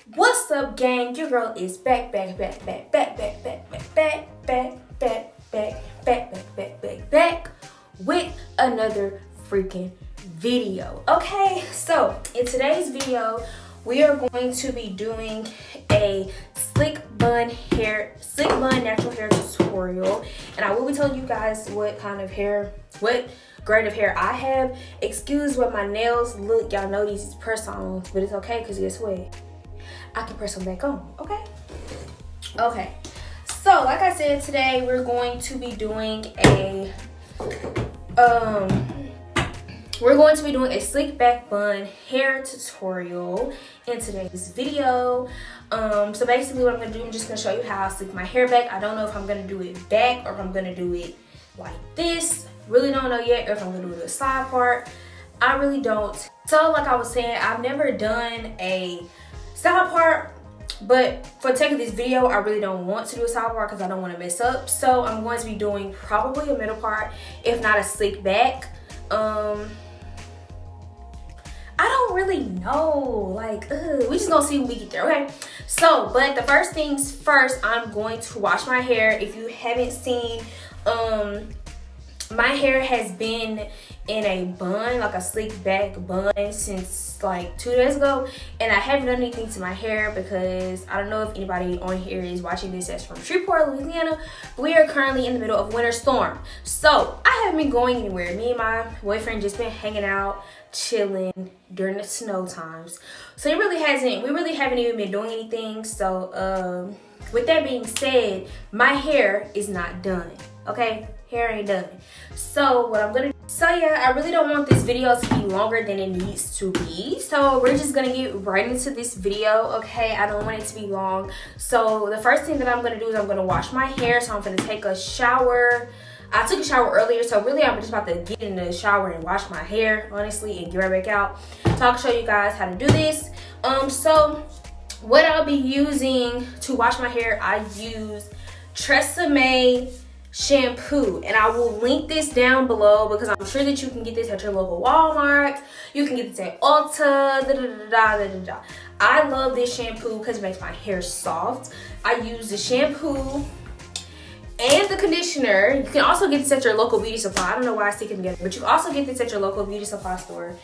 What's up, gang? Your girl is back with another freaking video. Okay, so in today's video, we are going to be doing a slick bun natural hair tutorial, and I will be telling you guys what grade of hair I have. Excuse what my nails look. Y'all know these is press-ons, but it's okay because guess what? I can press them back on. Okay. So like I said, today we're going to be doing a slick back bun hair tutorial in today's video. So basically what I'm gonna do, I'm just gonna show you how I slick my hair back. I don't know if I'm gonna do it back or if I'm gonna do it like this. Really don't know yet, or if I'm gonna do the side part. I really don't. So like I was saying, I've never done a side part, but for the sake of this video, I really don't want to do a side part because I don't want to mess up. So I'm going to be doing probably a middle part, if not a slick back. I don't really know, we just gonna see when we get there, okay? So, but the first things first, I'm going to wash my hair. If you haven't seen, my hair has been in a bun, like a slick back bun, since like 2 days ago, and I haven't done anything to my hair because I don't know if anybody on here is watching this that's from Shreveport, Louisiana. We are currently in the middle of winter storm, so I haven't been going anywhere. Me and my boyfriend just been hanging out, chilling during the snow times, so we really haven't even been doing anything. So with that being said, my hair is not done, okay? Hair ain't done. So what I'm gonna do, yeah, I really don't want this video to be longer than it needs to be, so we're just gonna get right into this video, okay? I don't want it to be long. So the first thing that I'm gonna do is I'm gonna wash my hair. So I'm gonna take a shower. I took a shower earlier, so really I'm just about to get in the shower and wash my hair, honestly, and get right back out. So I'll show you guys how to do this. So what I'll be using to wash my hair, I use Tresemme shampoo, and I will link this down below because I'm sure that you can get this at your local Walmart. You can get this at Ulta. I love this shampoo because it makes my hair soft. I use the shampoo and the conditioner. You can also get this at your local beauty supply. I don't know why I stick it together, but you also get this at your local beauty supply store.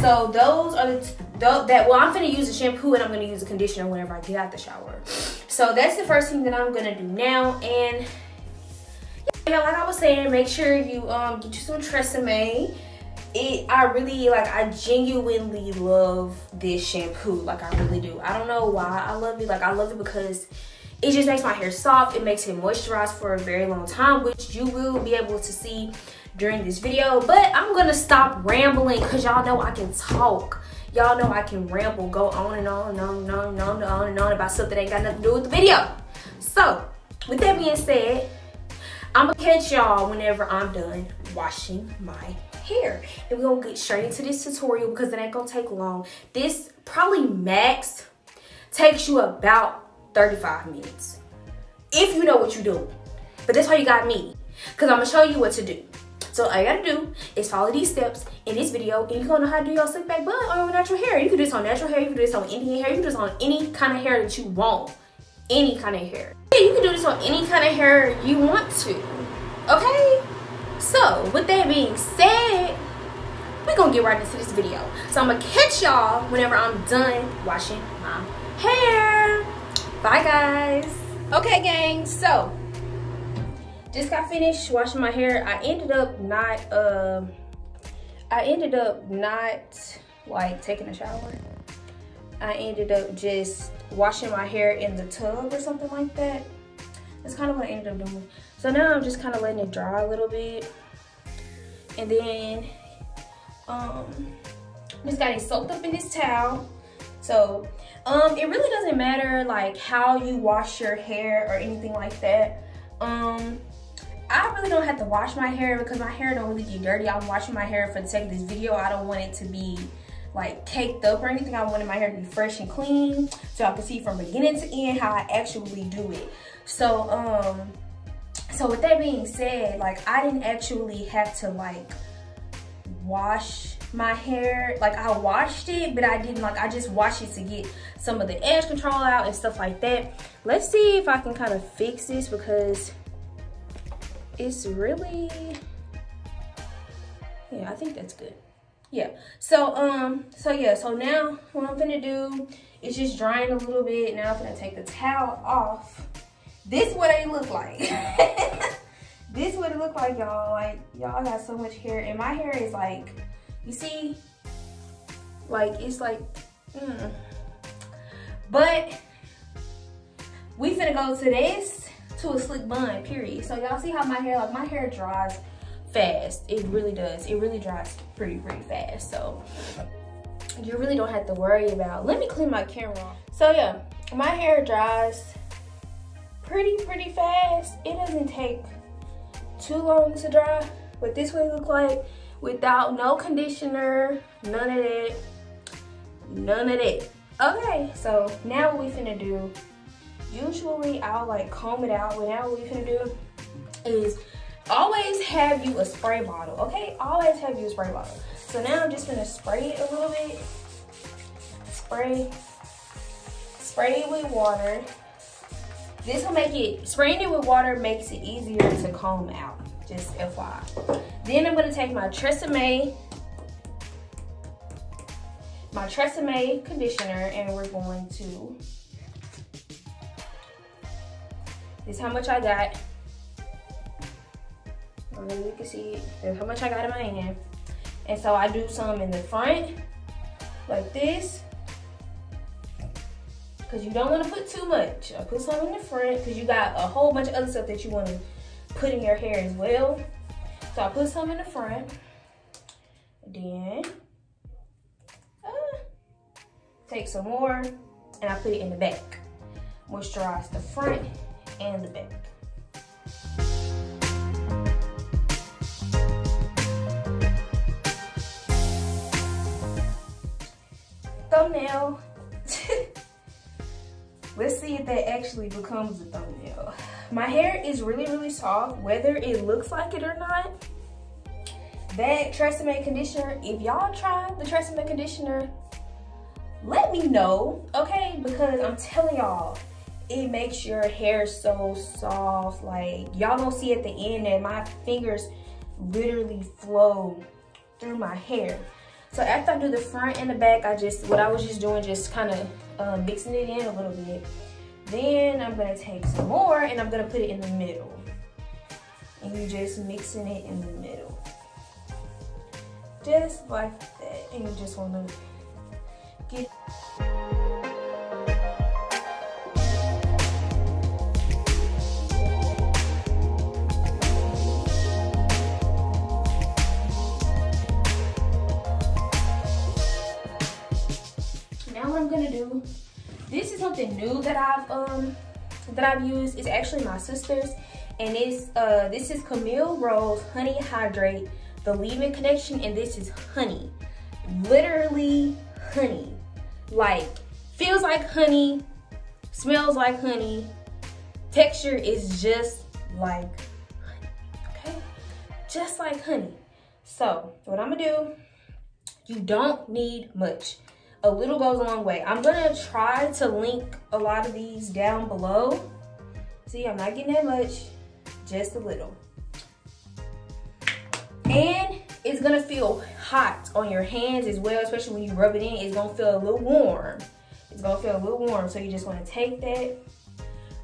So those are well, I'm gonna use the shampoo and I'm gonna use the conditioner whenever I get out the shower. So that's the first thing that I'm gonna do now. And yeah, like I was saying, make sure you get you some Tresemme. I genuinely love this shampoo. Like, I really do. I don't know why I love it. Like, I love it because it just makes my hair soft. It makes it moisturize for a very long time, which you will be able to see during this video. But I'm gonna stop rambling because y'all know I can talk. Y'all know I can ramble, go on and on and on and on and on and on and on about stuff that ain't got nothing to do with the video. So with that being said, I'm gonna catch y'all whenever I'm done washing my hair. And we're gonna get straight into this tutorial because it ain't gonna take long. This probably max takes you about 35 minutes. If you know what you're doing. But that's why you got me. Because I'm gonna show you what to do. So all you gotta do is follow these steps in this video, and you're gonna know how to do your slick back bun on your natural hair. You can do this on natural hair, you can do this on Indian hair, you can do this on any kind of hair that you want. Any kind of hair. You can do this on any kind of hair you want to, okay? So with that being said, we're gonna get right into this video. So I'm gonna catch y'all whenever I'm done washing my hair. Bye guys. Okay gang, so just got finished washing my hair. I ended up not like taking a shower. I ended up just washing my hair in the tub or something like that. That's kind of what I ended up doing. So now I'm just kind of letting it dry a little bit. And then just got it soaked up in this towel. So it really doesn't matter like how you wash your hair or anything like that. I really don't have to wash my hair because my hair don't really get dirty. I'm washing my hair for the sake of this video. I don't want it to be like caked up or anything. I wanted my hair to be fresh and clean so I can see from beginning to end how I actually do it. So with that being said, like I didn't actually have to like wash my hair, like I washed it, but I didn't, like I just washed it to get some of the edge control out and stuff like that. Let's see if I can kind of fix this because it's really, yeah, I think that's good. Yeah, so now what I'm gonna do is just drying a little bit. Now I'm gonna take the towel off. This is what it look like. This is what it look like, y'all. Like, y'all got so much hair, and my hair is like, you see, like it's like, But we finna go to a slick bun, period. So y'all see how my hair, like my hair dries fast. It really does. It really dries pretty fast. So you really don't have to worry about, let me clean my camera off. So yeah, my hair dries pretty fast. It doesn't take too long to dry, but this way it look like without no conditioner, none of that. Okay, so now what we finna do, usually I'll like comb it out, but now what we finna do is always have you a spray bottle, okay? Always have you a spray bottle. So now I'm just gonna spray it a little bit. Spray it with water. This will make it, spraying it with water makes it easier to comb out, just FYI. Then I'm gonna take my Tresemme conditioner, and we're going to, this is how much I got. I don't know if you can see it. That's how much I got in my hand. And so I do some in the front, like this, because you don't want to put too much. I put some in the front because you got a whole bunch of other stuff that you want to put in your hair as well. So I put some in the front. Then take some more and I put it in the back. Moisturize the front and the back. Thumbnail. Let's see if that actually becomes a thumbnail. My hair is really soft, whether it looks like it or not. That Tresemme conditioner, if y'all try the Tresemme conditioner, let me know, okay? Because I'm telling y'all, it makes your hair so soft. Like, y'all gonna see at the end that my fingers literally flow through my hair. So after I do the front and the back, what I was just doing, just kind of mixing it in a little bit. Then I'm gonna take some more and I'm gonna put it in the middle. And you just mixing it in the middle. Just like that. And you just wanna get. I'm gonna do, this is something new that I've used. It's actually my sister's, and it's this is Camille Rose Honey Hydrate, the leave-in connection, and this is honey, literally honey, like feels like honey, smells like honey, texture is just like honey, okay, just like honey. So what I'm gonna do, you don't need much. A little goes a long way. I'm gonna try to link a lot of these down below. See, I'm not getting that much, just a little. And it's gonna feel hot on your hands as well, especially when you rub it in. It's gonna feel a little warm. It's gonna feel a little warm, so you just wanna take that.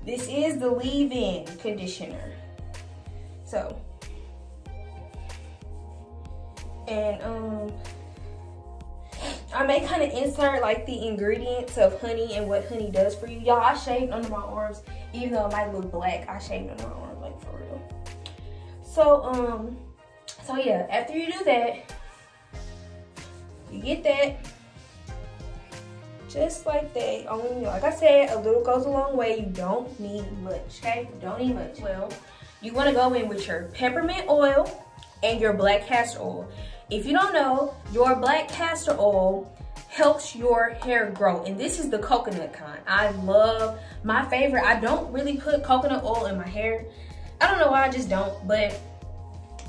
This is the leave-in conditioner. So, and I may kind of insert like the ingredients of honey and what honey does for you. Y'all, I shaved under my arms, even though it might look black, I shaved under my arms, like for real. So yeah, after you do that, you get that, just like that. Only, like I said, a little goes a long way. You don't need much, okay? You don't need much. Well, you wanna go in with your peppermint oil and your black castor oil. If you don't know, your black castor oil helps your hair grow. And this is the coconut kind. I love, my favorite, I don't really put coconut oil in my hair. I don't know why, I just don't. But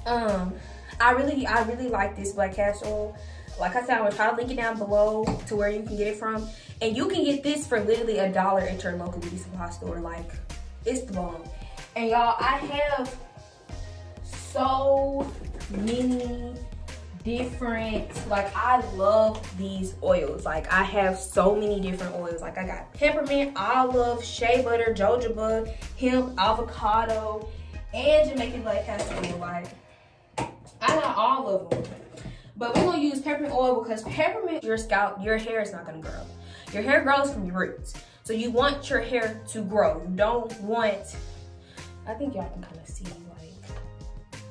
I really like this black castor oil. Like I said, I'm gonna try to link it down below to where you can get it from. And you can get this for literally $1 at your local beauty supply store. Like, it's the bomb. And y'all, I have so many different, like, I love these oils. Like, I have so many different oils. Like, I got peppermint, olive, shea butter, jojoba, hemp, avocado, and Jamaican black castor oil. Like, I got all of them. But we're gonna use peppermint oil because peppermint, your scalp, your hair is not gonna grow. Your hair grows from your roots. So you want your hair to grow. You don't want, I think y'all can kind of see, like,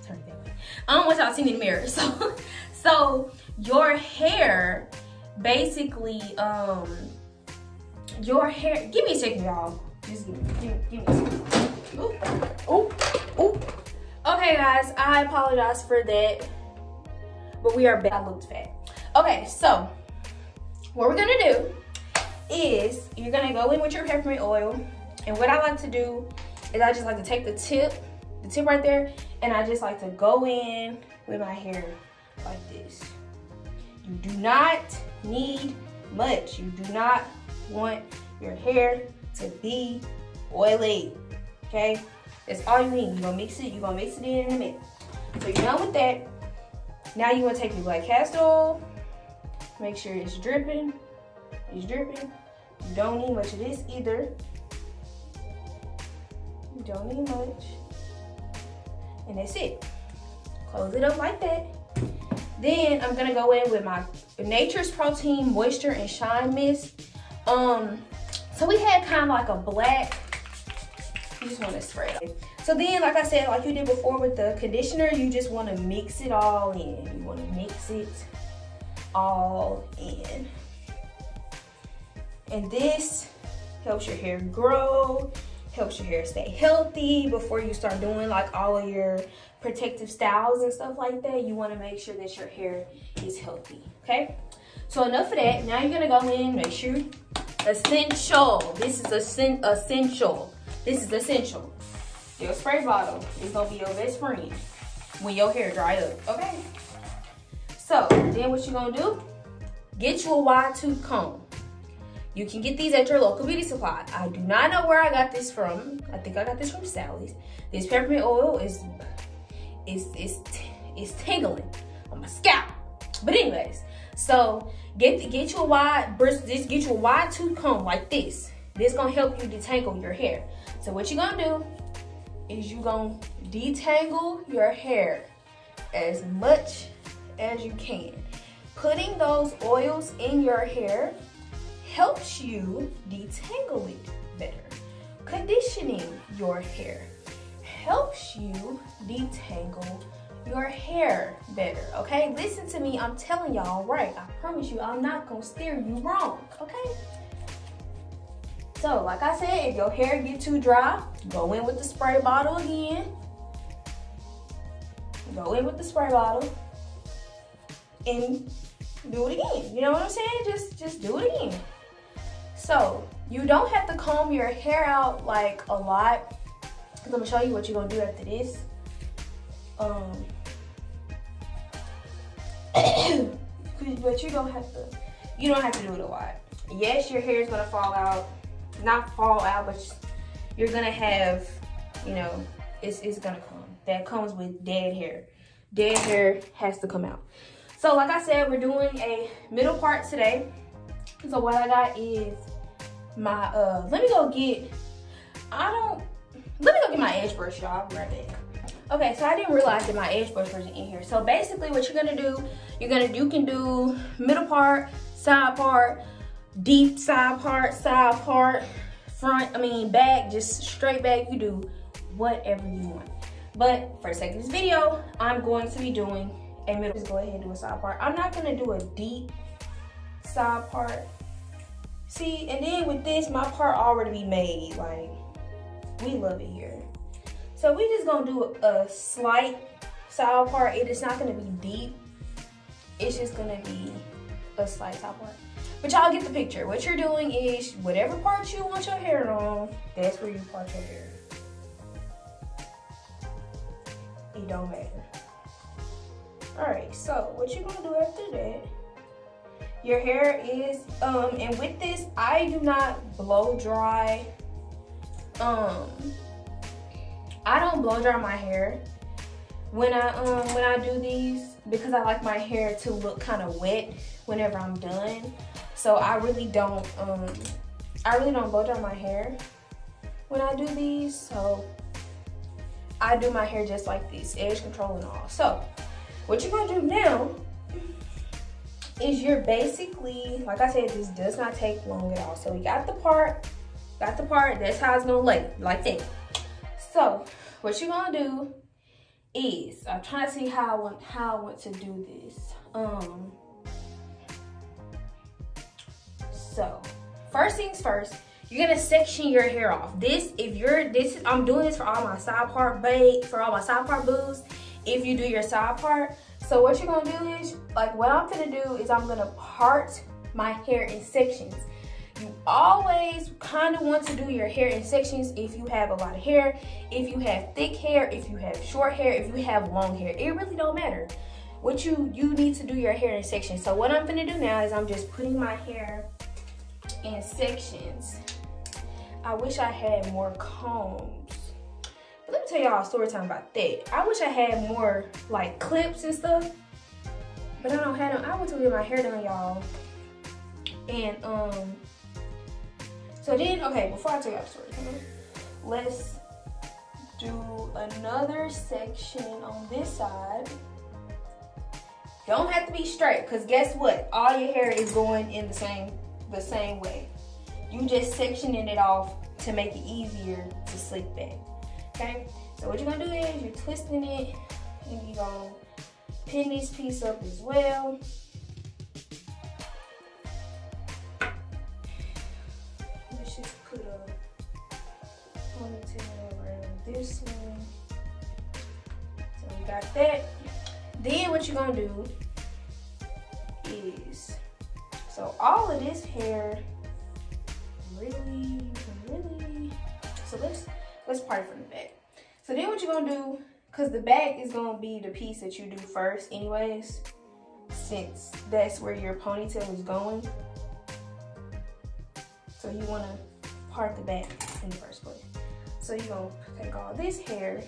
turn it that way. I don't want y'all seeing in the mirror. So your hair, basically, your hair, give me a second, y'all. Just give me a second. Ooh. Okay, guys, I apologize for that, but we are back. I looked fat. Okay, so what we're gonna do is you're gonna go in with your peppermint oil, and what I like to do is I just like to take the tip right there, and I just like to go in with my hair like this. You do not need much. You do not want your hair to be oily, okay? That's all you need. You're gonna mix it in a minute. So you're done with that. Now you wanna take your black castor oil, make sure it's dripping. It's dripping. You don't need much of this either. You don't need much. And that's it. Close it up like that. Then I'm gonna go in with my Nature's Protein Moisture and Shine Mist. So we had kind of like a black, you just want to spray it on. So then, like I said, like you did before with the conditioner, you just want to mix it all in. You want to mix it all in. And this helps your hair grow, helps your hair stay healthy before you start doing like all of your protective styles and stuff like that. You want to make sure that your hair is healthy, okay? So enough of that. Now you're going to go in, make sure, essential. This is essential. This is essential. Your spray bottle is going to be your best friend when your hair dry up, okay? So then what you're going to do, get you a wide tooth comb. You can get these at your local beauty supply. I do not know where I got this from. I think I got this from Sally's. This peppermint oil is tingling on my scalp. But anyways, so get you a wide tooth comb like this. This gonna help you detangle your hair. So what you're gonna do is you're gonna detangle your hair as much as you can. Putting those oils in your hair helps you detangle it better. Conditioning your hair helps you detangle your hair better, okay? Listen to me, I'm telling y'all right. I promise you, I'm not gonna steer you wrong, okay? So, like I said, if your hair get too dry, go in with the spray bottle again. Go in with the spray bottle and do it again. You know what I'm saying? Just do it again. So, you don't have to comb your hair out like a lot, because I'm gonna show you what you're gonna do after this. But you don't have to do it a lot. Yes, your hair is gonna fall out, not fall out, but you're gonna have, you know, it's gonna come. That comes with dead hair. Dead hair has to come out. So like I said, we're doing a middle part today. So what I got is my let me go get my edge brush, y'all. I'll be right back. Okay, so I didn't realize that my edge brush wasn't in here. So basically what you're gonna do, you can do middle part, side part, deep side part, front, back, just straight back. You do whatever you want. But for the sake of this video, I'm going to be doing a middle. Just go ahead and do a side part. I'm not gonna do a deep side part. See, and then with this, my part already be made. Like, we love it here. So we just gonna do a slight side part. It is not gonna be deep. It's just gonna be a slight side part. But y'all get the picture. What you're doing is whatever part you want your hair on, that's where you part your hair. It don't matter. All right, so what you're gonna do after that your hair is, and with this, I do not blow dry. I don't blow dry my hair when I do these, because I like my hair to look kind of wet whenever I'm done. So I really don't blow dry my hair when I do these. So I do my hair just like this, edge control and all. So what you're gonna do now is you're basically, like I said, this does not take long at all. So we got the part, that's how it's gonna lay, like that. So what you're gonna do is, I'm trying to see how I want to do this. So first things first, you're gonna section your hair off. I'm doing this for all my side part boos. If you do your side part, so what you're gonna do is, like what I'm gonna do is I'm gonna part my hair in sections. You always kind of want to do your hair in sections if you have a lot of hair, if you have thick hair, if you have short hair, if you have long hair. It really don't matter. What you need to do your hair in sections. So what I'm gonna do now is I'm just putting my hair in sections. I wish I had more combs. But let me tell y'all a story time about that. I wish I had more like clips and stuff, but I don't have them. I went to get my hair done, y'all. And so then, okay, before I tell y'all the story, let's do another section on this side. Don't have to be straight, because guess what? All your hair is going in the same way. You just sectioning it off to make it easier to slick back. Okay? So what you're gonna do is you're twisting it, and you're gonna pin this piece up as well. Let's just put a ponytail around this one. So we got that. Then what you're gonna do is, so all of this hair, so let's part it from the back. So then what you're gonna do, because the back is gonna be the piece that you do first anyways, since that's where your ponytail is going. So you wanna part the back in the first place. So you're gonna take all this hair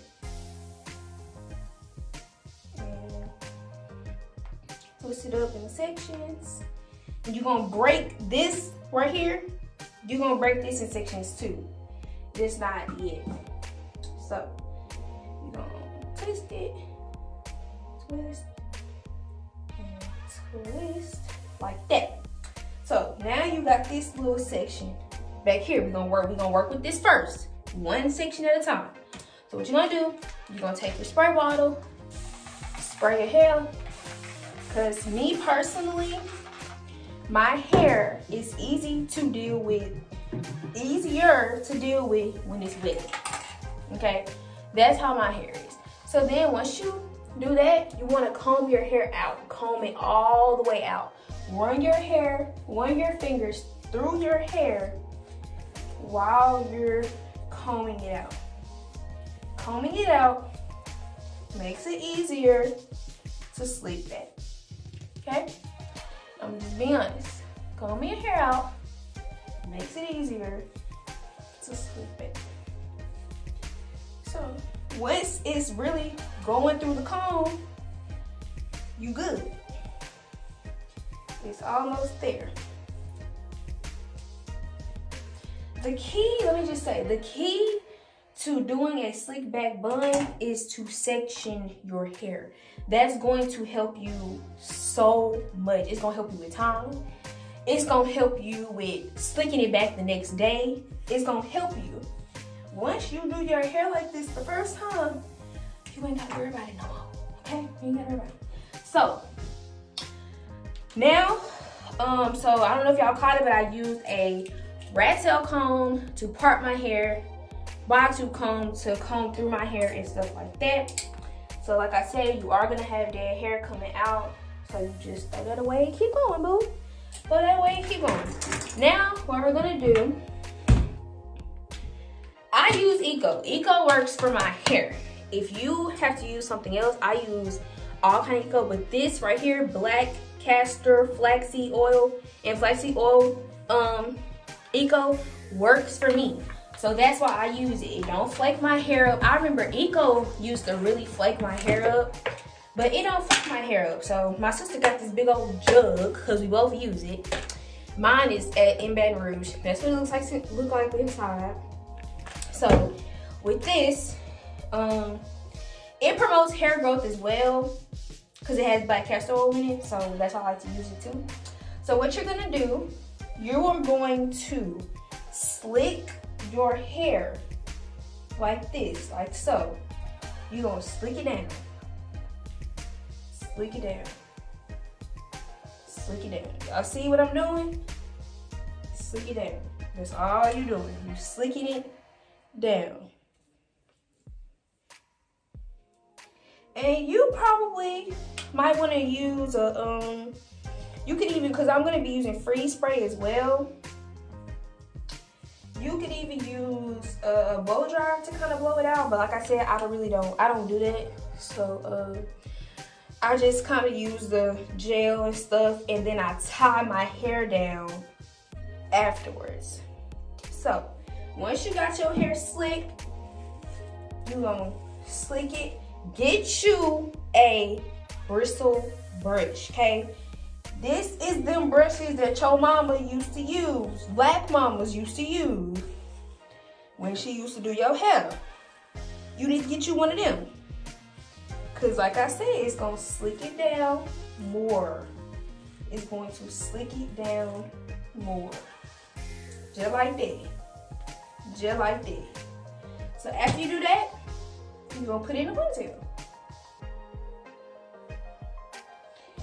and twist it up in sections. And you're gonna break this right here. You're gonna break this in sections too. This not yet. So you're gonna twist it, twist, and twist like that. So now you got this little section back here. We're gonna work with this first, one section at a time. So what you're gonna do, you're gonna take your spray bottle, spray your hair. Because me personally, my hair is easier to deal with when it's wet. Okay, that's how my hair is. So then once you do that, you want to comb your hair out, comb it all the way out. Run your fingers through your hair while you're combing it out. Combing it out makes it easier to slick back. Okay, I'm just being honest. Combing your hair out makes it easier to slick back. So once it's really going through the comb, you good. It's almost there. The key, let me just say, the key to doing a slick back bun is to section your hair. That's going to help you so much. It's gonna help you with time. It's gonna help you with slicking it back the next day. It's gonna help you. Once you do your hair like this the first time, you ain't gotta worry about it no more, okay? You ain't gotta worry about it. So, now, so I don't know if y'all caught it, but I used a rat tail comb to part my hair, wide tooth comb to comb through my hair and stuff like that. So like I said, you are gonna have dead hair coming out. So you just throw that away and keep going, boo. Throw that away and keep going. Now, what we're gonna do, I use Eco. Eco works for my hair. If you have to use something else, I use all kind of Eco, but this right here, black castor flaxseed oil, and flaxseed oil Eco works for me. So that's why I use it. It don't flake my hair up. I remember Eco used to really flake my hair up, but it don't flake my hair up. So my sister got this big old jug because we both use it. Mine is in Baton Rouge. That's what it looks like inside. So with this, it promotes hair growth as well because it has black castor oil in it. So that's why I like to use it too. So what you're gonna do, you are going to slick your hair like this, like so. You're gonna slick it down. Slick it down. Slick it down. Y'all see what I'm doing? Slick it down. That's all you're doing. You're slicking it down. And you probably might want to use a you could even, because I'm going to be using freeze spray as well. You could even use a blow dryer to kind of blow it out, but like I said, I don't do that. So I just kind of use the gel and stuff, and then I tie my hair down afterwards. So once you got your hair slicked, you're gonna slick it. Get you a bristle brush, okay? This is them brushes that your mama used to use, black mamas used to use when she used to do your hair. You need to get you one of them. Cause like I said, it's gonna slick it down more. It's going to slick it down more. Just like that. Just like that. So after you do that, you're gonna put it in a ponytail.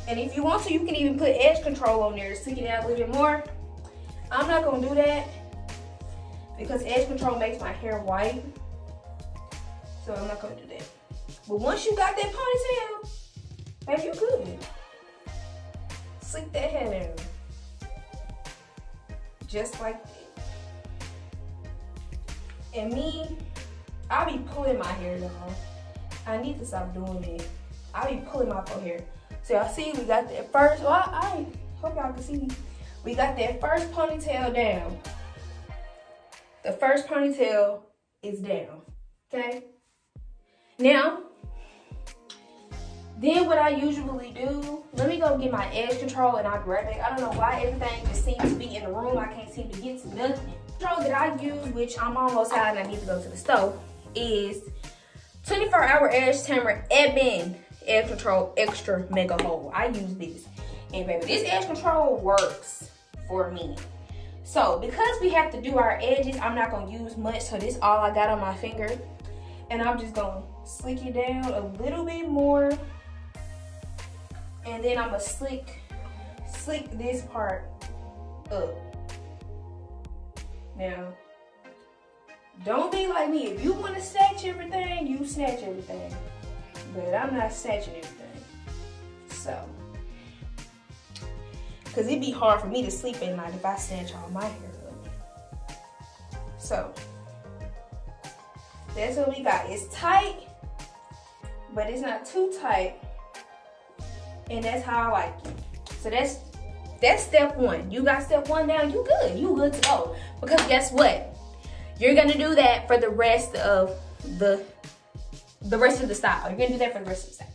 And if you want to, you can even put edge control on there to stick it out a little bit more. I'm not gonna do that because edge control makes my hair white. So I'm not gonna do that. But once you got that ponytail, baby, you good. Slick that hair down. Just like that. And me, I be pulling my hair down. I need to stop doing it. I be pulling my hair. So y'all see, we got that first, well, I hope y'all can see. We got that first ponytail down. The first ponytail is down, okay? Now, then what I usually do, let me go get my edge control and I'll be right back. I don't know why everything just seems to be in the room. I can't seem to get to nothing. The control that I use, which I'm almost out and I need to go to the stove, is 24-hour edge tamer Ebin edge control extra mega hold. I use this, and baby, this edge control works for me. So because we have to do our edges, I'm not gonna use much, so this is all I got on my finger, and I'm just gonna slick it down a little bit more, and then I'm gonna slick this part up. Now, don't be like me. If you want to snatch everything, you snatch everything. But I'm not snatching everything. So, because it'd be hard for me to sleep at night if I snatch all my hair up. So, that's what we got. It's tight, but it's not too tight. And that's how I like it. So that's step one. You got step one down, you good. You good to go. Because guess what? You're gonna do that for the rest of the style. You're gonna do that for the rest of the style.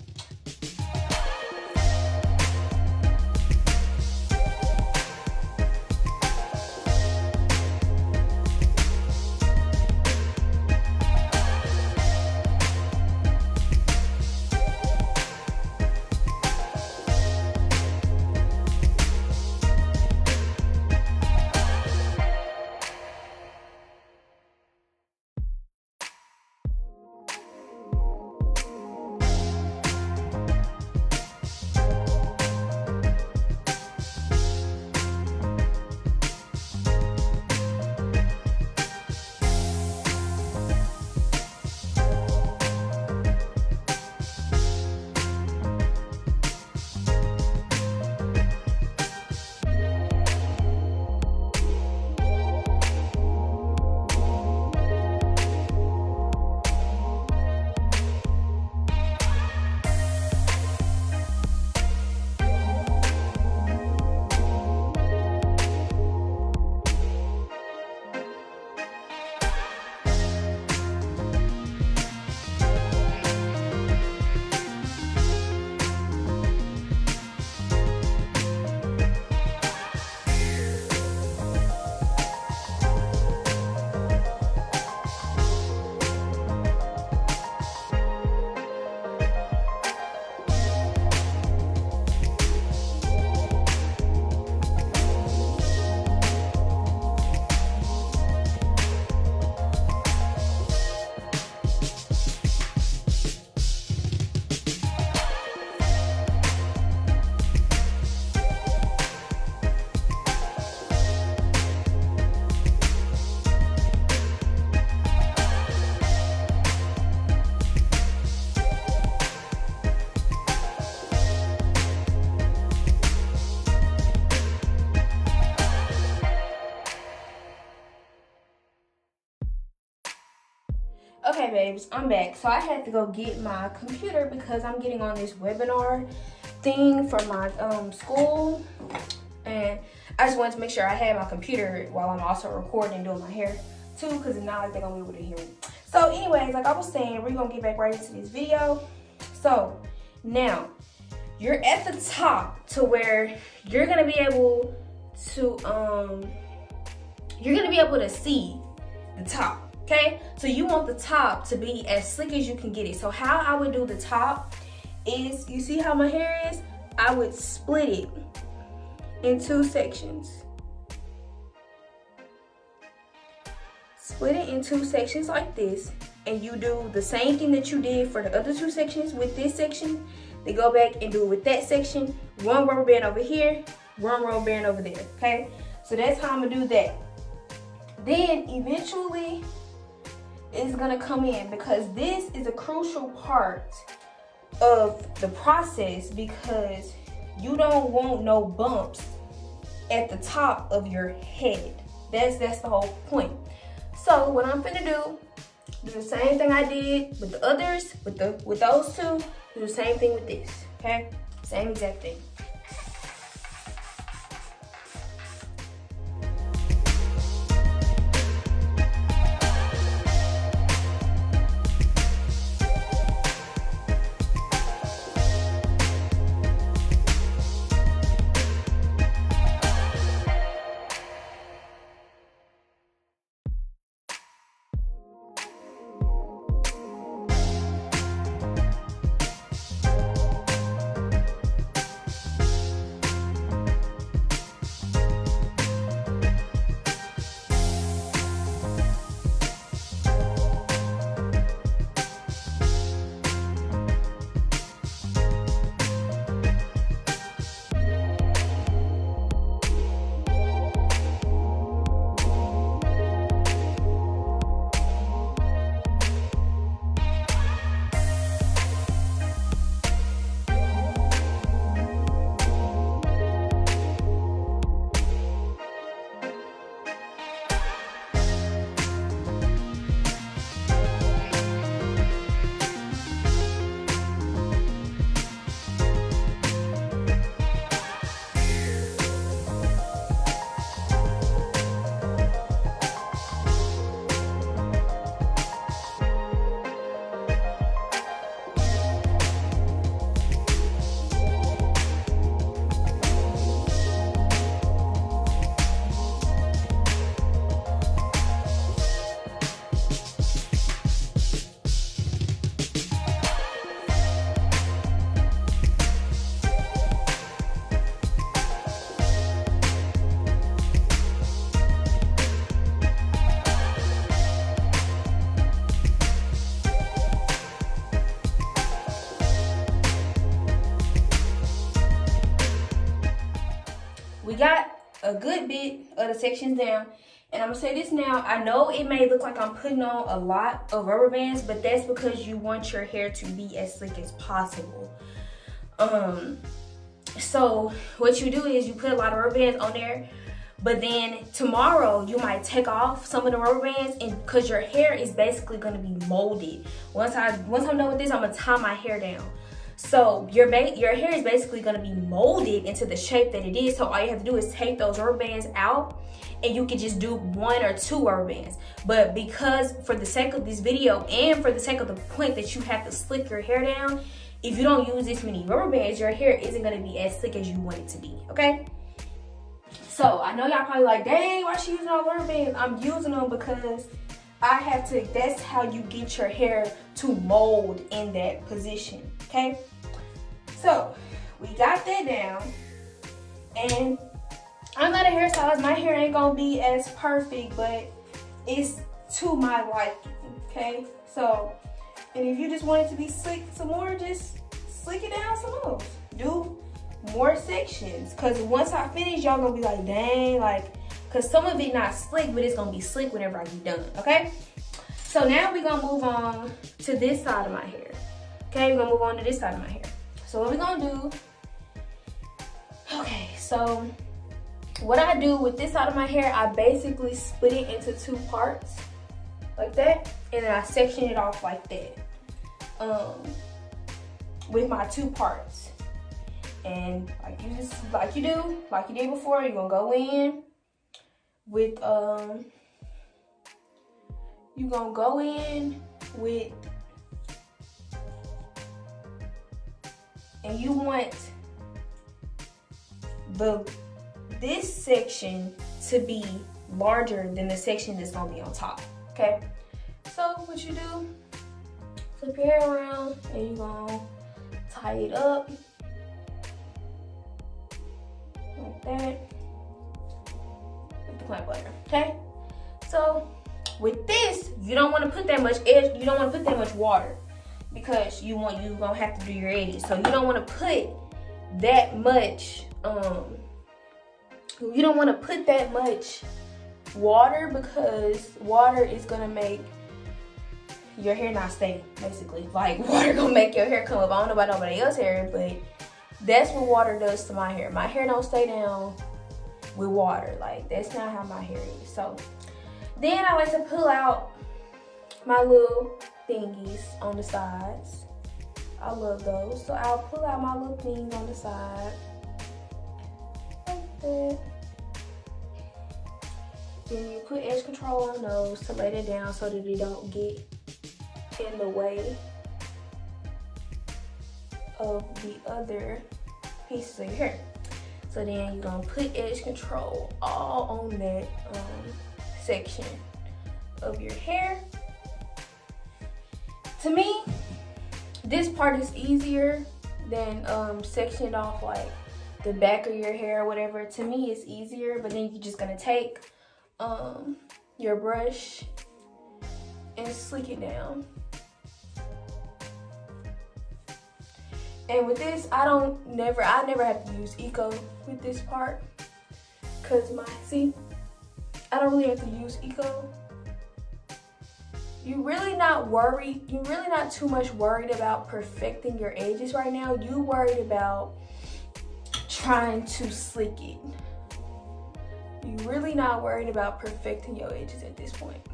Okay, babes, I'm back. So I had to go get my computer because I'm getting on this webinar thing for my school, and I just wanted to make sure I had my computer while I'm also recording and doing my hair too, because it's not like they're gonna be able to hear me. So anyways, like I was saying, we're gonna get back right into this video. So now you're at the top to where you're gonna be able to see the top. Okay, so you want the top to be as slick as you can get it. So how I would do the top is, you see how my hair is? I would split it in 2 sections. Split it in 2 sections like this, and you do the same thing that you did for the other 2 sections with this section. Then go back and do it with that section. 1 rubber band over here, 1 rubber band over there, okay? So that's how I'm gonna do that. Then eventually, is gonna come in, because this is a crucial part of the process, because you don't want no bumps at the top of your head. That's the whole point. So what I'm finna do the same thing I did with the others, with those 2, do the same thing with this, okay? Same exact thing. We got a good bit of the sections down, and I'm gonna say this now. I know it may look like I'm putting on a lot of rubber bands, but that's because you want your hair to be as slick as possible. So what you do is you put a lot of rubber bands on there, but then tomorrow you might take off some of the rubber bands, and because your hair is basically gonna be molded. Once I'm done with this, I'm gonna tie my hair down. So your hair is basically gonna be molded into the shape that it is. So all you have to do is take those rubber bands out, and you can just do 1 or 2 rubber bands. But because for the sake of this video and for the sake of the point that you have to slick your hair down, if you don't use this many rubber bands, your hair isn't gonna be as slick as you want it to be, okay? So I know y'all probably like, dang, why she using all the rubber bands? I'm using them because I have to, that's how you get your hair to mold in that position, okay? So we got that down, and I'm not a hairstylist. My hair ain't gonna be as perfect, but it's to my liking, okay? So, and if you just want it to be slick some more, just slick it down some more. Do more sections, because once I finish, y'all gonna be like, dang, like, because some of it not slick, but it's gonna be slick whenever I be done, okay? So now we're gonna move on to this side of my hair, okay? We're gonna move on to this side of my hair. So what we're gonna do, okay, so what I do with this side of my hair, I basically split it into 2 parts, like that, and then I section it off like that, with my 2 parts. And like you did before, you're gonna go in with and you want this section to be larger than the section that's gonna be on top. Okay, so what you do, flip your hair around and you're gonna tie it up like that with the plant butter. Okay, so with this, you don't want to put that much edge, you don't want to put that much water, because you're gonna have to do your edges. So you don't want to put that much water, because water is gonna make your hair not stay, basically. Like, water gonna make your hair come up. I don't know about nobody else's hair, but that's what water does to my hair. My hair don't stay down with water. Like, that's not how my hair is. So then I like to pull out my little thingies on the sides. I love those. So I'll pull out my little things on the side like that. Then you put edge control on those to lay it down so that they don't get in the way of the other pieces of your hair. So then you're gonna put edge control all on that section of your hair. To me, this part is easier than sectioning off like the back of your hair or whatever. To me, it's easier, but then you're just gonna take your brush and slick it down. And with this, I never have to use Eco with this part, cause I don't really have to use Eco. You're really not too much worried about perfecting your edges right now. You're worried about trying to slick it. You're really not worried about perfecting your edges at this point.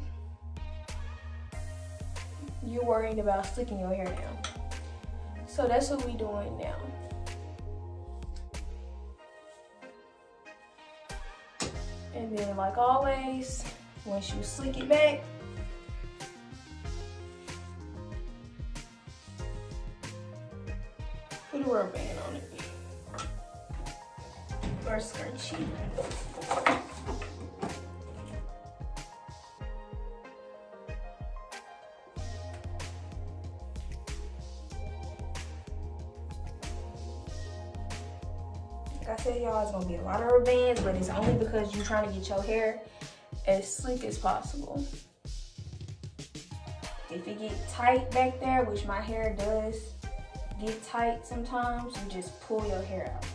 You're worried about slicking your hair down. So that's what we're doing now. And then, like always, once you slick it back, put a rubber band on it, or scrunchie. Like I said, y'all, it's gonna be a lot of rubber bands, but it's only because you're trying to get your hair as slick as possible. If it get tight back there, which my hair does get tight sometimes, you just pull your hair out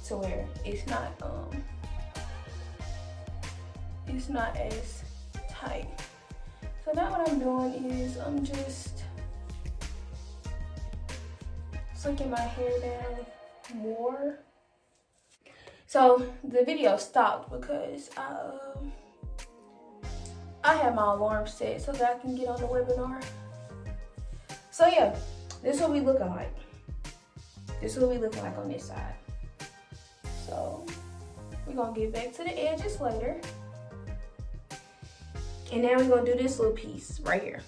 to where it's not as tight. So now what I'm doing is I'm just slicking my hair down more. So the video stopped because I had my alarm set so that I can get on the webinar. So yeah, this is what we looking like. This is what we looking like on this side. So we're gonna get back to the edges later. And now we're gonna do this little piece right here.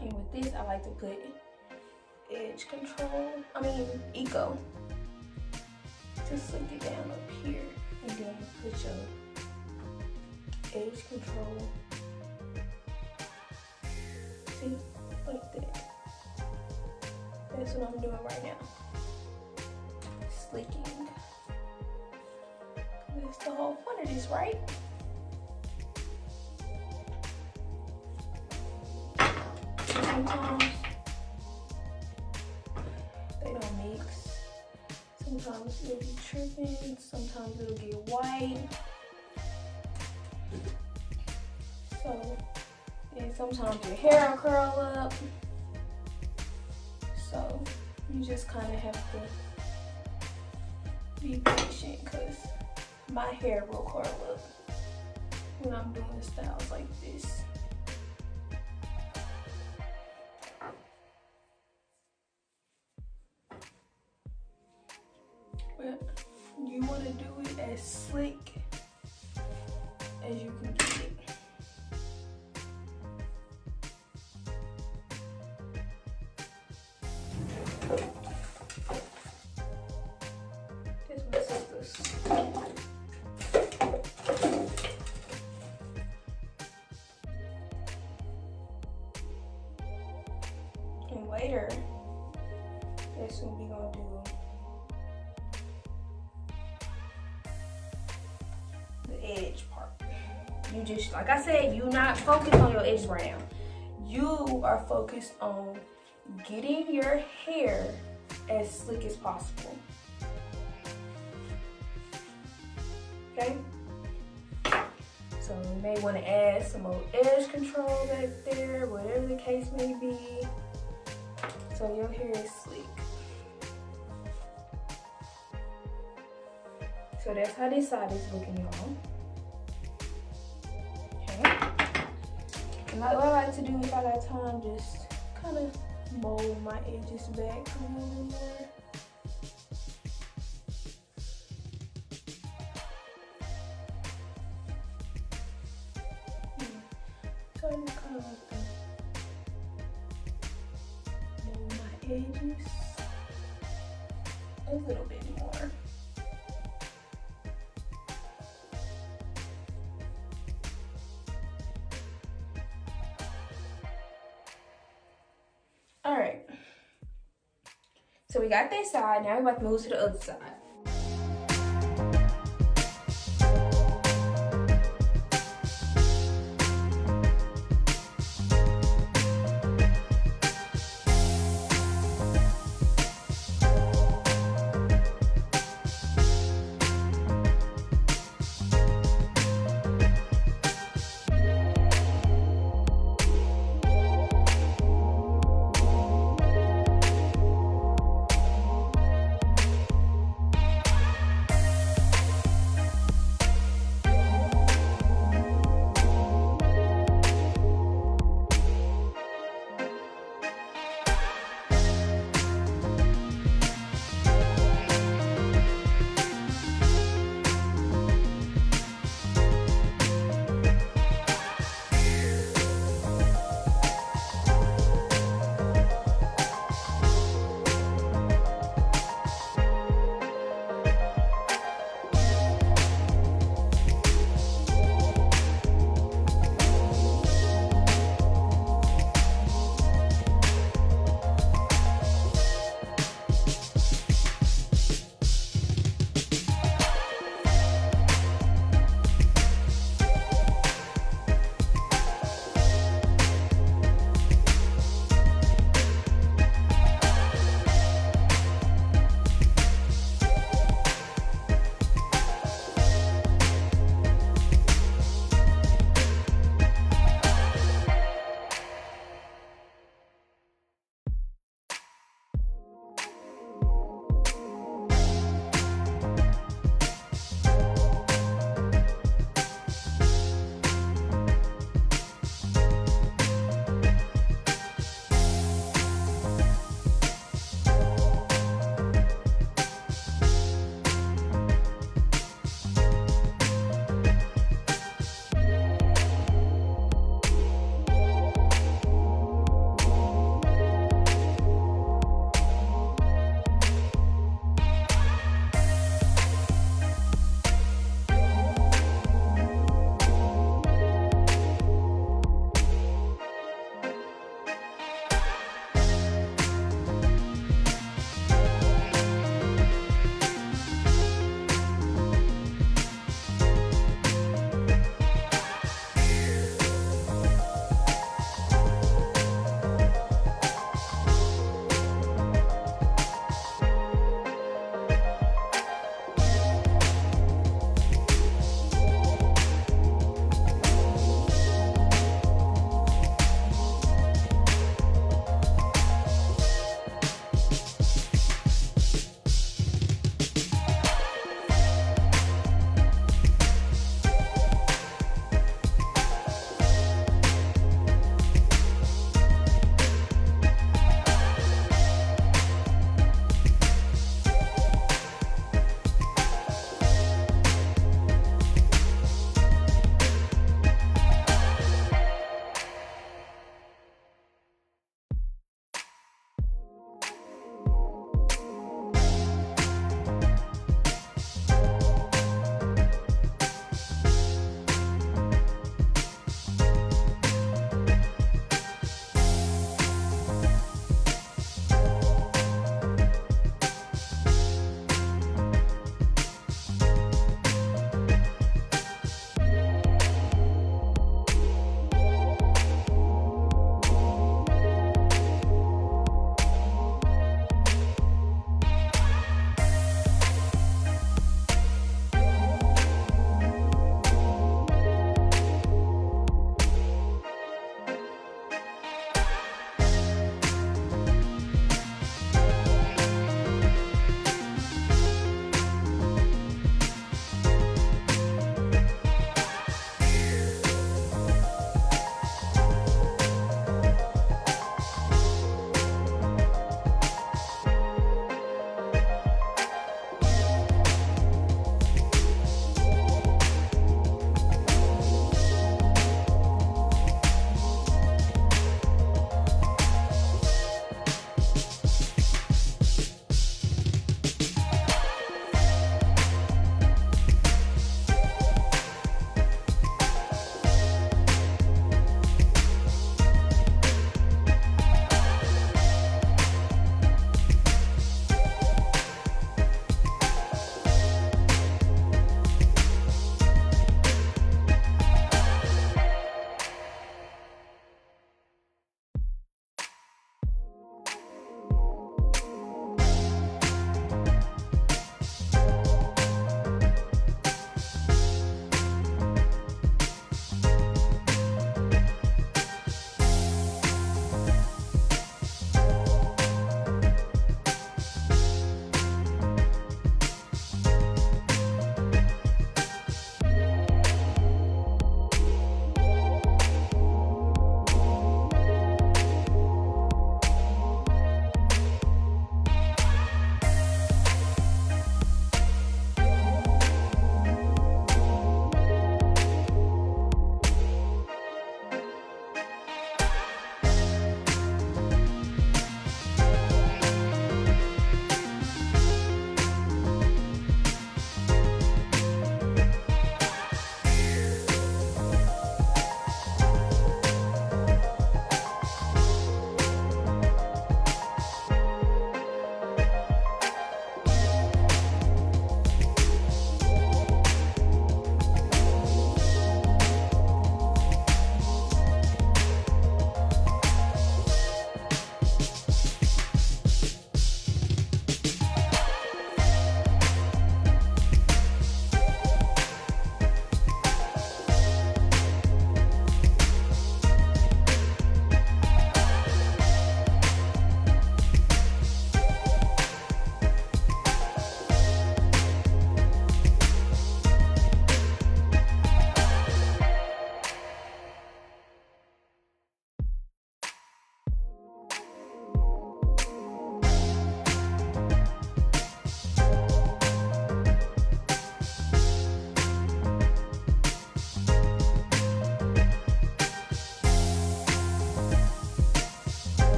And with this, I like to put edge control, Eco, to slick it down up here. And then put your edge control, see, like that. That's what I'm doing right now. Slicking. That's the whole point of this, right? Sometimes they don't mix. Sometimes it'll be tripping. Sometimes it'll get white. sometimes your hair will curl up. So you just kind of have to be patient because my hair will curl up when I'm doing styles like this. But you want to do it as slick as you can get it. This is my sister's. And later, that's what we gonna do. Edge part. You just, like I said, you're not focused on your edges right now. You are focused on getting your hair as slick as possible. Okay? So you may want to add some more edge control back there, whatever the case may be, so your hair is sleek. So that's how this side is looking, y'all. Okay. And what I like to do if I got time, just kind of mold my edges back a little more. So I just kind of like to mold my edges a little bit more. All right, so we got that side. Now we're about to move to the other side.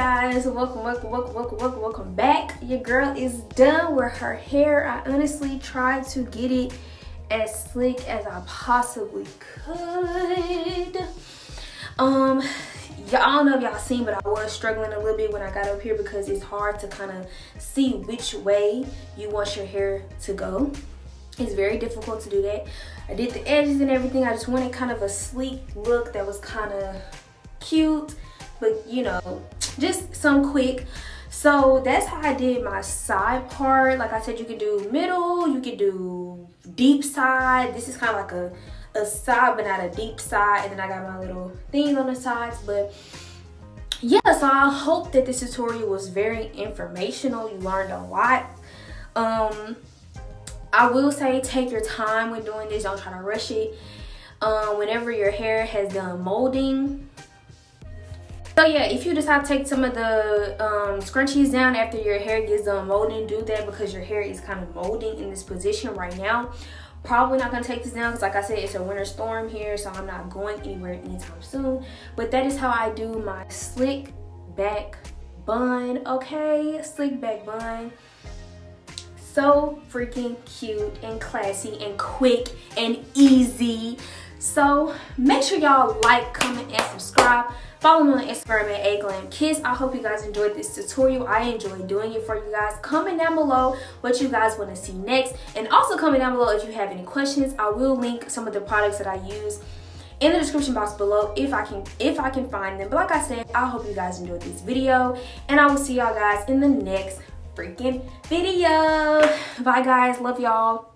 guys, welcome back. Your girl is done with her hair. I honestly tried to get it as slick as I possibly could. I don't know if y'all seen, but I was struggling a little bit when I got up here because it's hard to kind of see which way you want your hair to go. It's very difficult to do that. I did the edges and everything. I just wanted kind of a sleek look that was kind of cute, but you know, just some quick. So that's how I did my side part. Like I said, you could do middle, you could do deep side. This is kind of like a side but not a deep side, and then I got my little things on the sides. But yeah, so I hope that this tutorial was very informational. You learned a lot. I will say take your time when doing this. Don't try to rush it. Whenever your hair has done molding. So yeah, if you decide to take some of the scrunchies down after your hair gets done molding, do that because your hair is kind of molding in this position right now. Probably not gonna take this down because like I said, it's a winter storm here, so I'm not going anywhere anytime soon. But that is how I do my slick back bun, okay? Slick back bun. So freaking cute and classy and quick and easy. So make sure y'all like, comment, and subscribe. Follow me on Instagram at aglamkiss. I hope you guys enjoyed this tutorial. I enjoyed doing it for you guys. Comment down below what you guys want to see next, and also comment down below if you have any questions. I will link some of the products that I use in the description box below if I can find them. But like I said, I hope you guys enjoyed this video, and I will see y'all guys in the next freaking video. Bye guys, love y'all.